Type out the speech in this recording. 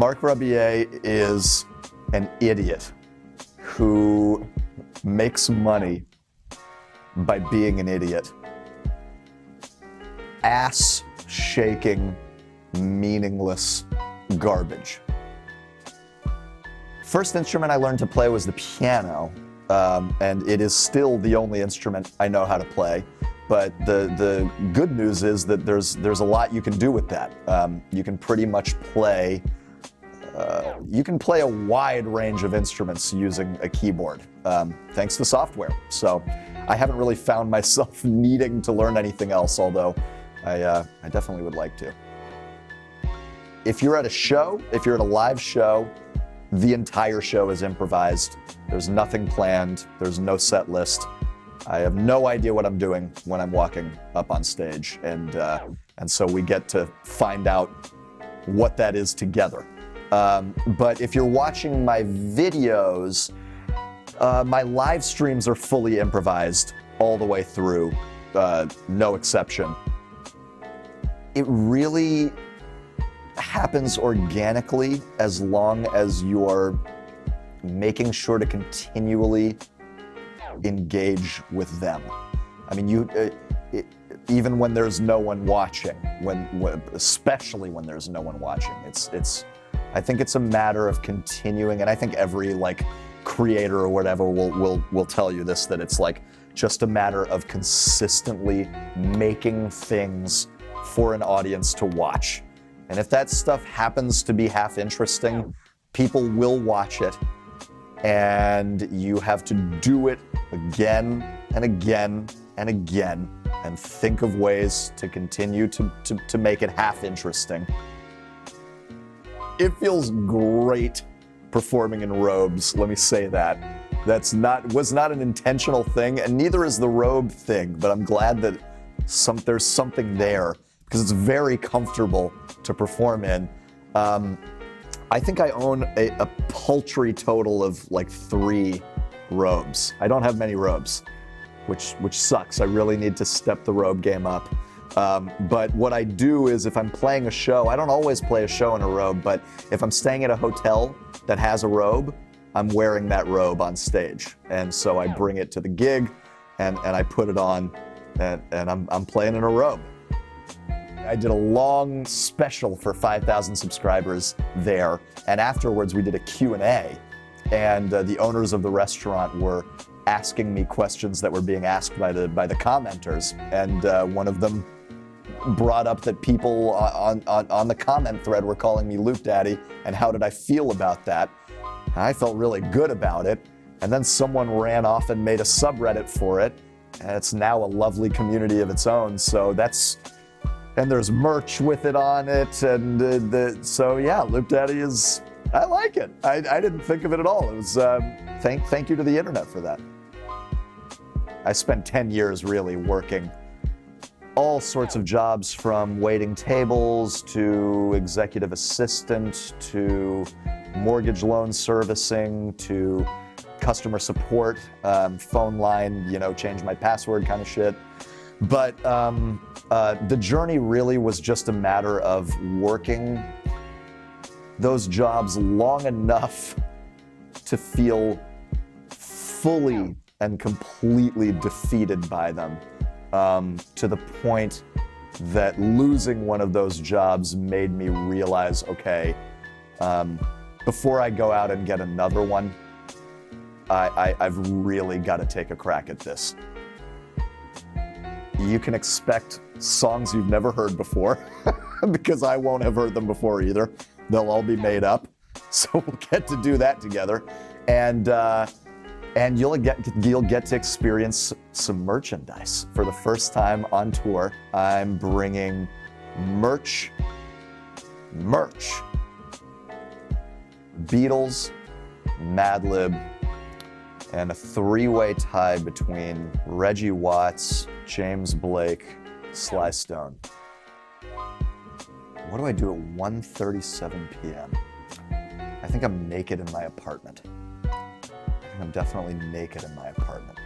Marc Rebillet is an idiot who makes money by being an idiot. Ass-shaking, meaningless garbage. First instrument I learned to play was the piano, and it is still the only instrument I know how to play. But the good news is that there's a lot you can do with that. You can pretty much play a wide range of instruments using a keyboard, thanks to software. So I haven't really found myself needing to learn anything else, although I definitely would like to. If you're at a show, if you're at a live show, the entire show is improvised. There's nothing planned. There's no set list. I have no idea what I'm doing when I'm walking up on stage, and so we get to find out what that is together. But if you're watching my videos, my live streams are fully improvised all the way through, no exception. It really happens organically as long as you're making sure to continually engage with them. I mean, even when there's no one watching, especially when there's no one watching, I think it's a matter of continuing, and I think every creator or whatever will tell you this, that it's just a matter of consistently making things for an audience to watch. And if that stuff happens to be half interesting, people will watch it, and you have to do it again and again and again, and think of ways to continue to make it half interesting. It feels great performing in robes, let me say that. Was not an intentional thing, and neither is the robe thing, but I'm glad that there's something there, because it's very comfortable to perform in. I think I own a paltry total of 3 robes. I don't have many robes, which sucks. I really need to step the robe game up. But what I do is, if I'm playing a show, I don't always play a show in a robe, but if I'm staying at a hotel that has a robe, I'm wearing that robe on stage. And so I bring it to the gig, and I put it on, and I'm playing in a robe. I did a long special for 5,000 subscribers there, and afterwards we did a Q&A, and the owners of the restaurant were asking me questions that were being asked by the commenters, and one of them brought up that people on the comment thread were calling me Loop Daddy, and how did I feel about that? I felt really good about it, and then someone ran off and made a subreddit for it, and it's now a lovely community of its own. So and there's merch with it on it, and so yeah, Loop Daddy is, I like it. I didn't think of it at all. It was thank you to the internet for that. I spent 10 years really working all sorts of jobs, from waiting tables to executive assistant to mortgage loan servicing to customer support, phone line, change my password kind of shit. But the journey really was just a matter of working those jobs long enough to feel fully and completely defeated by them, to the point that losing one of those jobs made me realize, okay, before I go out and get another one, I've really got to take a crack at this. You can expect songs you've never heard before, because I won't have heard them before either. They'll all be made up, so we'll get to do that together, and you'll get to experience some merchandise for the first time on tour. I'm bringing merch, Beatles, Madlib, and a 3-way tie between Reggie Watts, James Blake, Sly Stone. What do I do at 1:37 p.m.? I think I'm naked in my apartment. I'm definitely naked in my apartment.